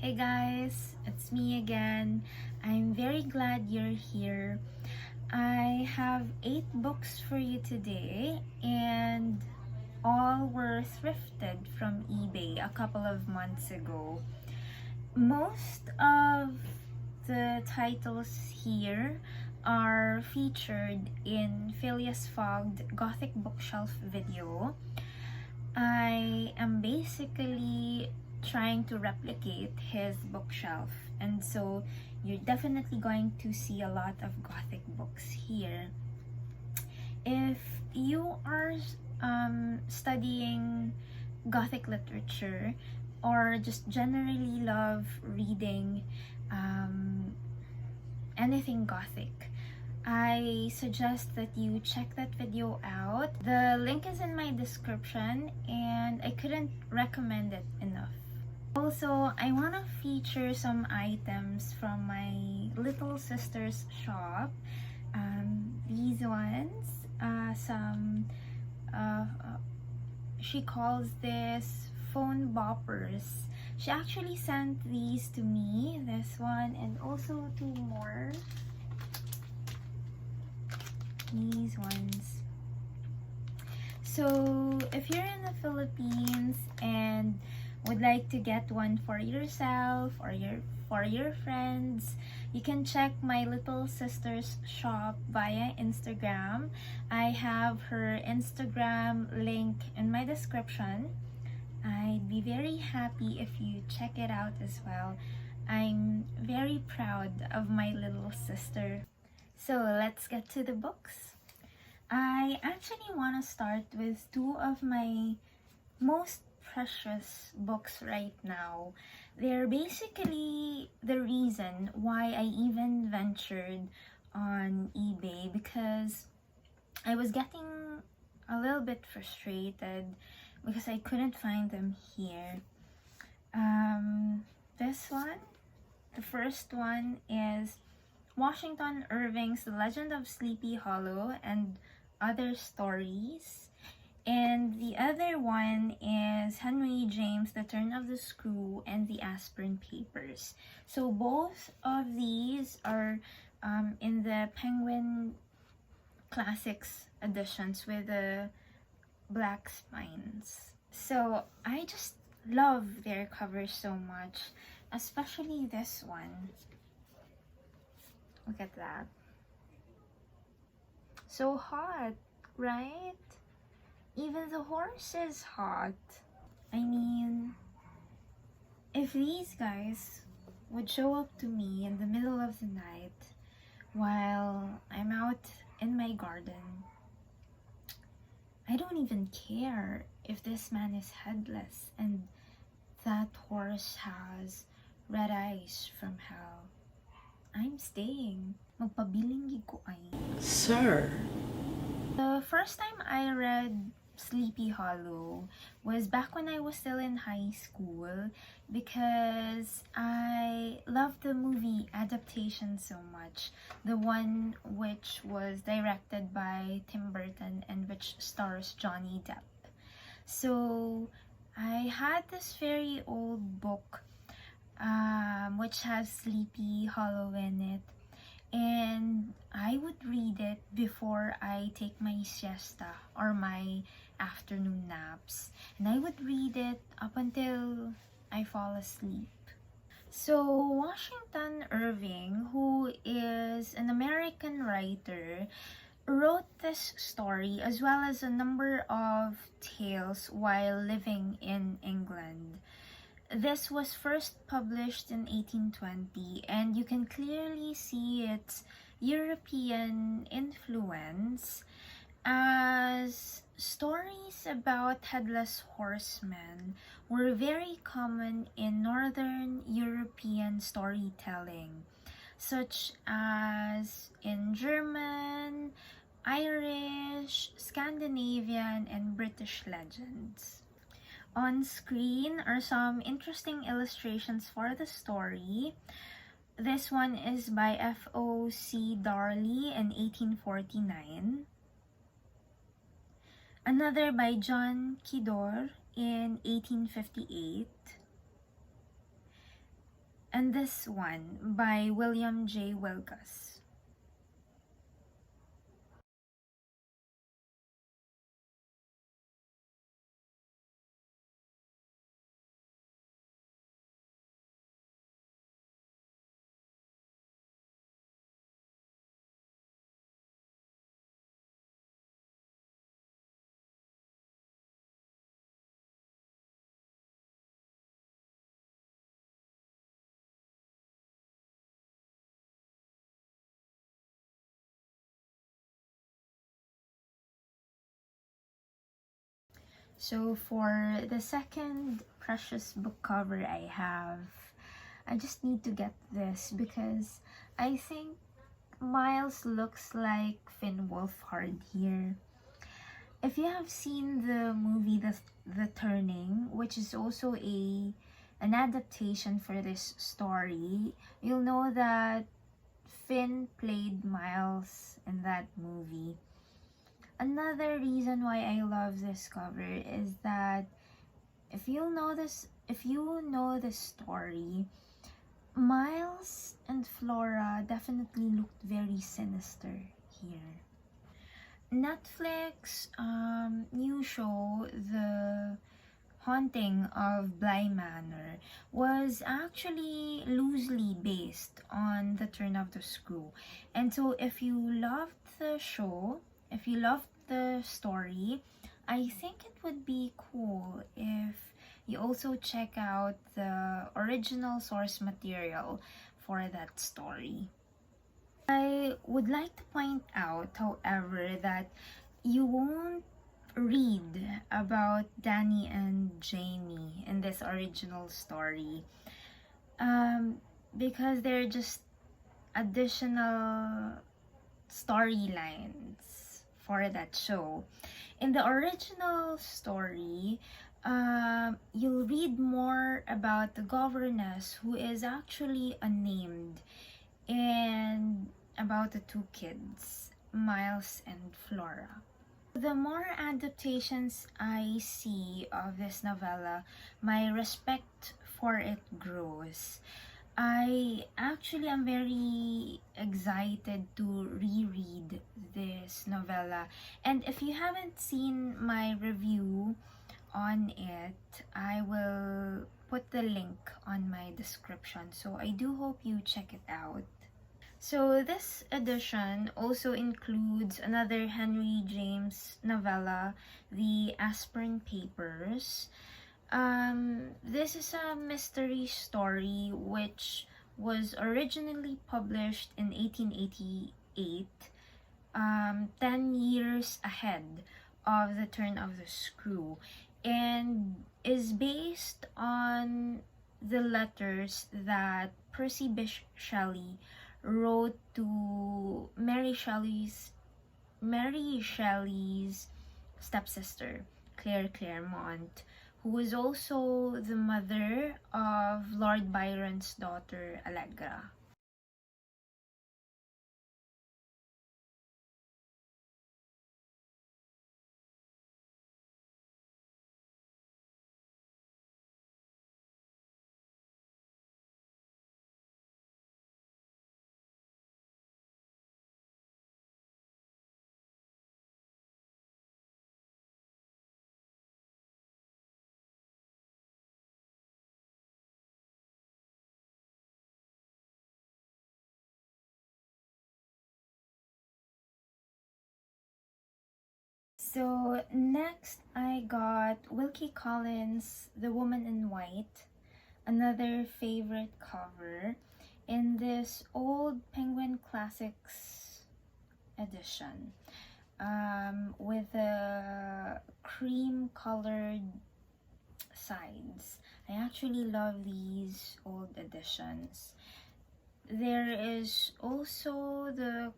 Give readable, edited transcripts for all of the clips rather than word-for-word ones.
Hey guys, it's me again. I'm very glad you're here. I have 8 books for you today, and all were thrifted from eBay a couple of months ago. Most of the titles here are featured in Phileas Fogged Gothic bookshelf video. I am basically trying to replicate his bookshelf, and so you're definitely going to see a lot of Gothic books here. If you are studying Gothic literature or just generally love reading anything Gothic, I suggest that you check that video out. The link is in my description and I couldn't recommend it enough. Also, I want to feature some items from my little sister's shop. These ones, she calls this phone boppers. She actually sent these to me, this one and also 2 more. These ones. So if you're in the Philippines and would like to get one for yourself or for your friends, you can check my little sister's shop via Instagram. I have her Instagram link in my description. I'd be very happy if you check it out as well. I'm very proud of my little sister. So let's get to the books. I actually want to start with 2 of my most precious books right now. They're basically the reason why I even ventured on eBay, because I was getting a little bit frustrated because I couldn't find them here. This one, the first one is Washington Irving's The Legend of Sleepy Hollow and Other Stories. And the other one is Henry James, The Turn of the Screw and the Aspirin Papers. So both of these are in the Penguin Classics editions with the black spines. So I just love their covers so much, especially this one. Look at that. So hot, right? Even the horse is hot. I mean, if these guys would show up to me in the middle of the night while I'm out in my garden, I don't even care if this man is headless and that horse has red eyes from hell. I'm staying. Magpabiling ko ay. Sir. The first time I read Sleepy Hollow was back when I was still in high school, because I loved the movie adaptation so much. The one which was directed by Tim Burton and which stars Johnny Depp. So I had this very old book which has Sleepy Hollow in it, and I would read it before I take my siesta or my afternoon naps, and I would read it up until I fall asleep. So Washington Irving, who is an American writer, wrote this story as well as a number of tales while living in England. This was first published in 1820, and you can clearly see its European influence, as stories about Headless Horseman were very common in Northern European storytelling, such as in German, Irish, Scandinavian, and British legends. On screen are some interesting illustrations for the story. This one is by F.O.C. Darley in 1849. Another by John Kidor in 1858. and this one by William J. Wilkus. So for the second precious book cover I just need to get this because I think Miles looks like Finn Wolfhard here. If you have seen the movie The Turning, which is also an adaptation for this story, you'll know that Finn played Miles in that movie. Another reason why I love this cover is that if you know the story, Miles and Flora definitely looked very sinister here. Netflix new show, The Haunting of Bly Manor, was actually loosely based on The Turn of the Screw. And so if you loved the show, if you loved the story, I think it would be cool if you also check out the original source material for that story. I would like to point out, however, that you won't read about Danny and Jamie in this original story because they're just additional storylines for that show. In the original story, you'll read more about the governess, who is actually unnamed, and about the two kids, Miles and Flora. The more adaptations I see of this novella, my respect for it grows. I actually am very excited to reread this novella. And if you haven't seen my review on it, I will put the link on my description. So I do hope you check it out. So this edition also includes another Henry James novella, The Aspern Papers. This is a mystery story which was originally published in 1888, 10 years ahead of The Turn of the Screw, and is based on the letters that Percy Bysshe Shelley wrote to Mary Shelley's stepsister, Claire Clairmont, who was also the mother of Lord Byron's daughter, Allegra. So next I got Wilkie Collins' The Woman in White, another favorite cover in this old Penguin Classics edition, with the cream colored sides. I actually love these old editions. There is also the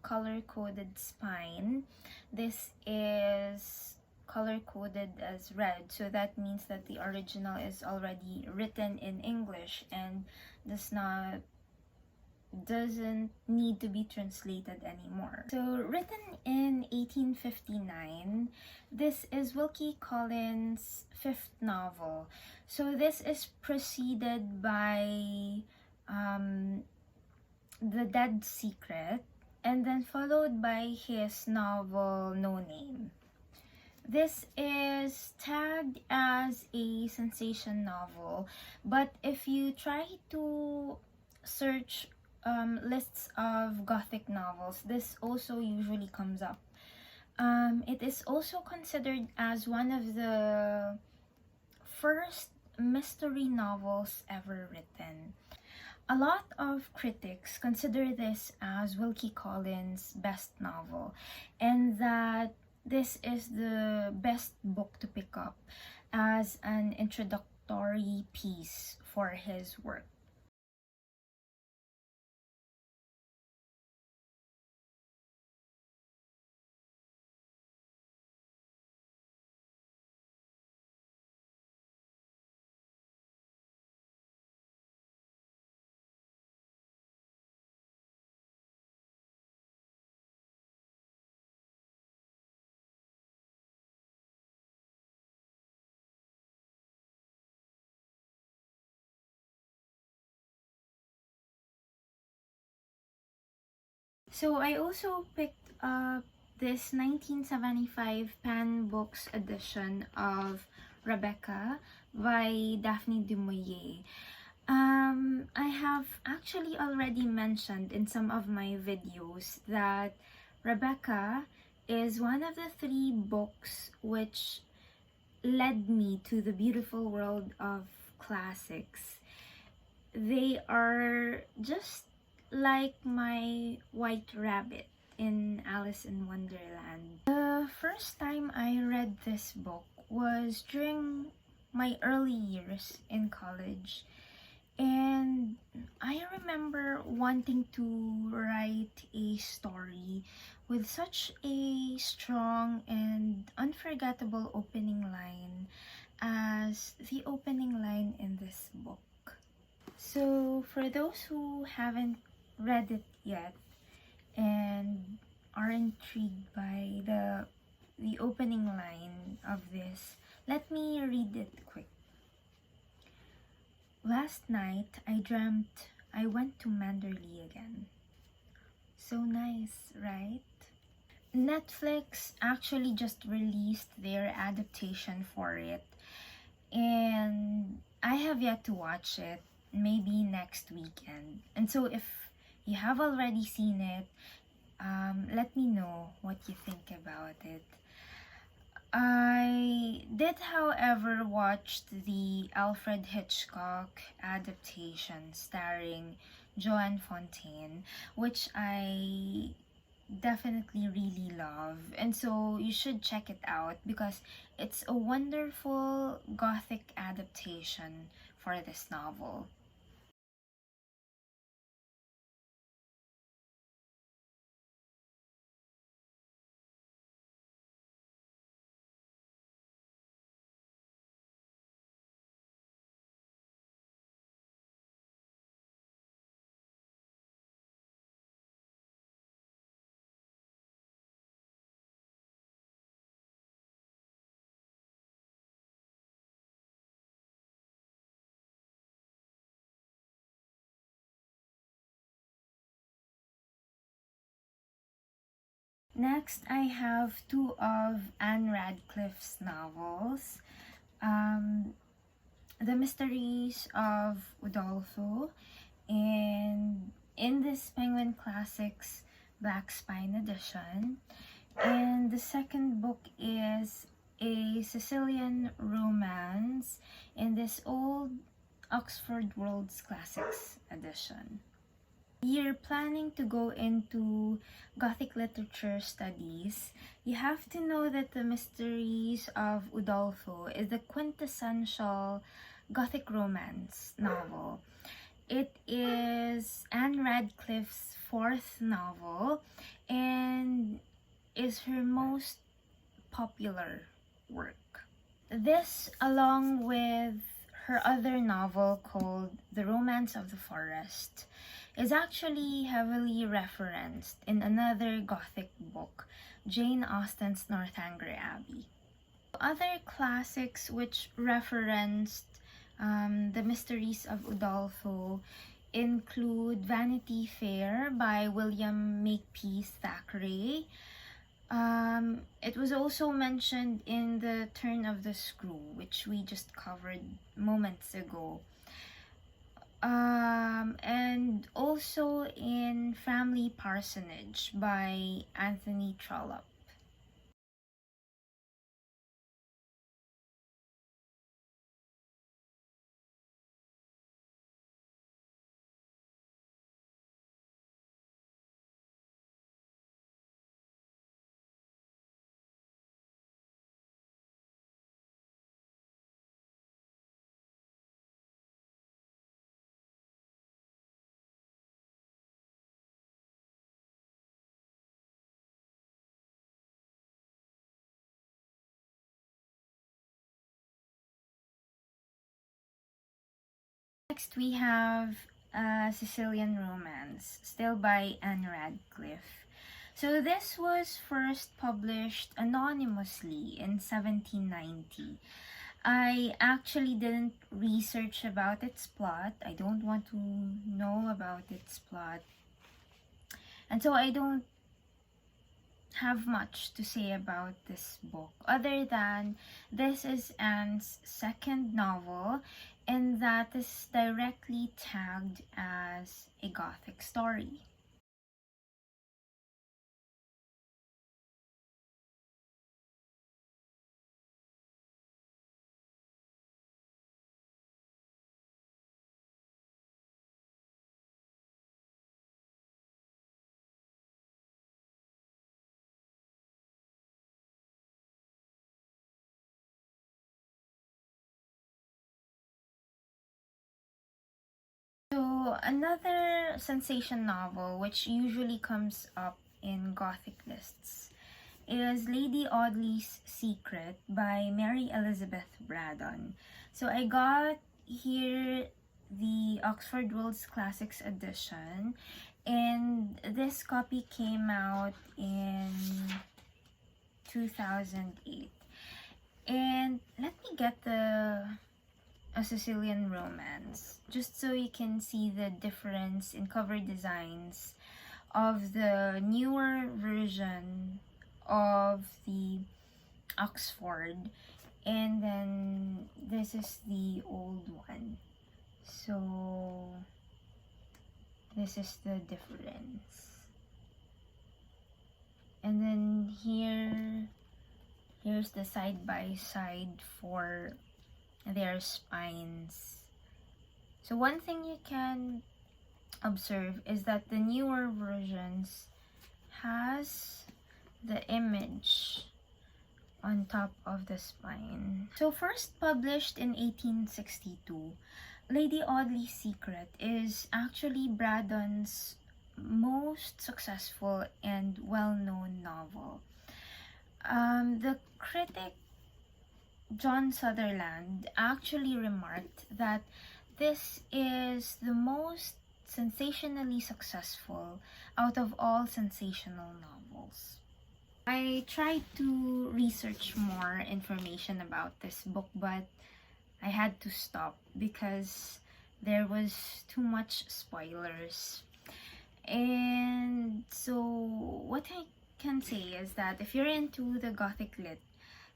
color-coded spine. This is color-coded as red, so that means that the original is already written in English and does not doesn't need to be translated anymore. So, written in 1859, this is Wilkie Collins' fifth novel. So, this is preceded by The Dead Secret, and then followed by his novel No Name. This is tagged as a sensation novel, but if you try to search lists of Gothic novels, this also usually comes up. It is also considered as one of the first mystery novels ever written. A lot of critics consider this as Wilkie Collins' best novel, and that this is the best book to pick up as an introductory piece for his work. So I also picked up this 1975 Pan Books edition of Rebecca by Daphne du Maurier. I have actually already mentioned in some of my videos that Rebecca is one of the three books which led me to the beautiful world of classics. They are just like my white rabbit in Alice in Wonderland. The first time I read this book was during my early years in college, and I remember wanting to write a story with such a strong and unforgettable opening line as the opening line in this book. So, for those who haven't read it yet and are intrigued by the opening line of this, let me read it quick. Last night I dreamt I went to Manderley again. So nice, right? Netflix actually just released their adaptation for it, and I have yet to watch it, maybe next weekend. And so if you have already seen it, let me know what you think about it. I did, however, watch the Alfred Hitchcock adaptation starring Joan Fontaine, which I definitely really love, and so you should check it out because it's a wonderful Gothic adaptation for this novel. Next, I have two of Anne Radcliffe's novels, um, The Mysteries of Udolpho, and in this Penguin Classics Black Spine edition. And the second book is a Sicilian Romance in this old Oxford World's Classics edition. You're planning to go into Gothic literature studies, you have to know that The Mysteries of Udolpho is the quintessential Gothic romance novel. It is Anne Radcliffe's fourth novel and is her most popular work. This, along with her other novel called The Romance of the Forest is actually heavily referenced in another Gothic book, Jane Austen's Northanger Abbey. Other classics which referenced the Mysteries of Udolpho include Vanity Fair by William Makepeace Thackeray. It was also mentioned in The Turn of the Screw, which we just covered moments ago. And also in Family Parsonage by Anthony Trollope. Next we have Sicilian Romance, still by Anne Radcliffe. So this was first published anonymously in 1790. I actually didn't research about its plot. I don't want to know about its plot. And so I don't have much to say about this book other than this is Anne's second novel and that is directly tagged as a Gothic story. So another sensation novel which usually comes up in Gothic lists is Lady Audley's Secret by Mary Elizabeth Braddon. So I got here the Oxford World's Classics edition, and this copy came out in 2008. And let me get a Sicilian Romance just so you can see the difference in cover designs of the newer version of the Oxford, and then this is the old one. So this is the difference. And then here's the side by side for their spines. So one thing you can observe is that the newer versions has the image on top of the spine. So first published in 1862, Lady Audley's Secret is actually Braddon's most successful and well-known novel. The critic John Sutherland actually remarked that this is the most sensationally successful out of all sensational novels. I tried to research more information about this book, but I had to stop because there was too much spoilers. And so what I can say is that if you're into the Gothic lit,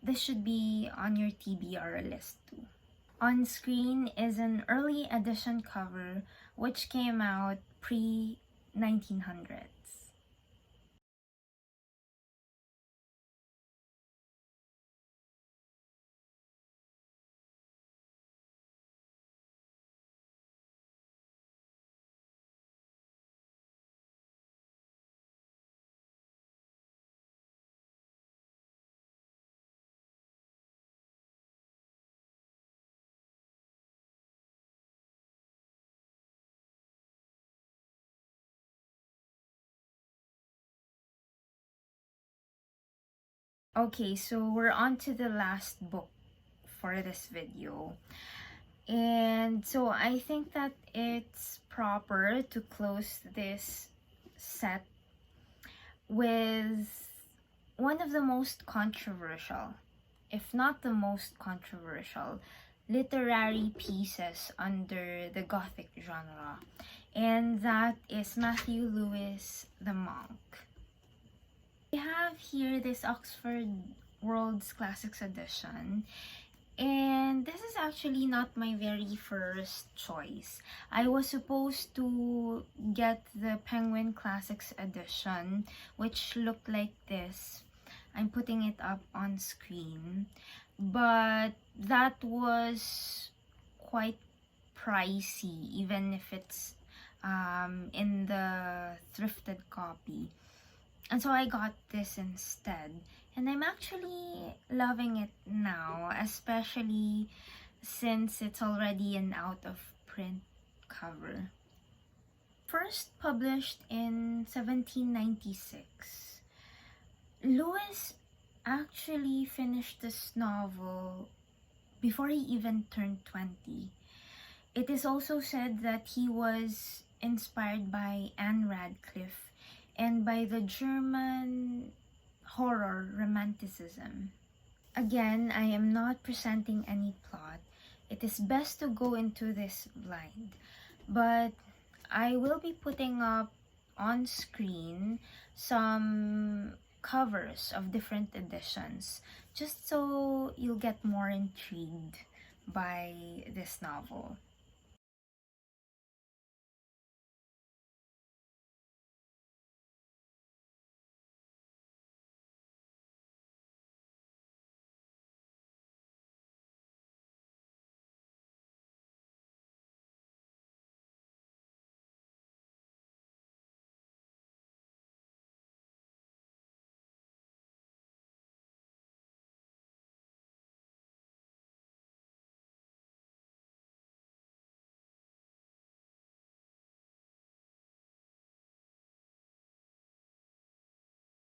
this should be on your TBR list too. On screen is an early edition cover which came out pre-1900s. Okay, so we're on to the last book for this video. And so I think that it's proper to close this set with one of the most controversial, if not the most controversial, literary pieces under the Gothic genre, and that is Matthew Lewis the Monk. We have here this Oxford World's Classics edition, and this is actually not my very first choice. I was supposed to get the Penguin Classics edition, which looked like this. I'm putting it up on screen, but that was quite pricey, even if it's in the thrifted copy. And so I got this instead. And I'm actually loving it now, especially since it's already an out-of-print cover. First published in 1796, Lewis actually finished this novel before he even turned 20. It is also said that he was inspired by Anne Radcliffe and by the German horror romanticism. Again, I am not presenting any plot. It is best to go into this blind. But I will be putting up on screen some covers of different editions, just so you'll get more intrigued by this novel.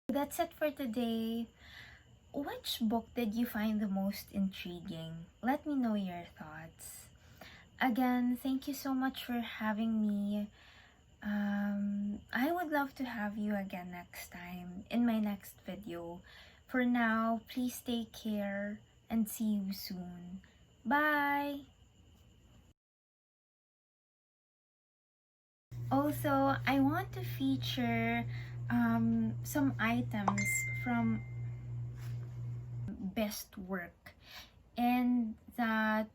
That's it for today. Which book did you find the most intriguing? Let me know your thoughts. Again, thank you so much for having me. I would love to have you again next time in my next video. For now, please take care and see you soon. Bye! Also, I want to feature some items from best work, and that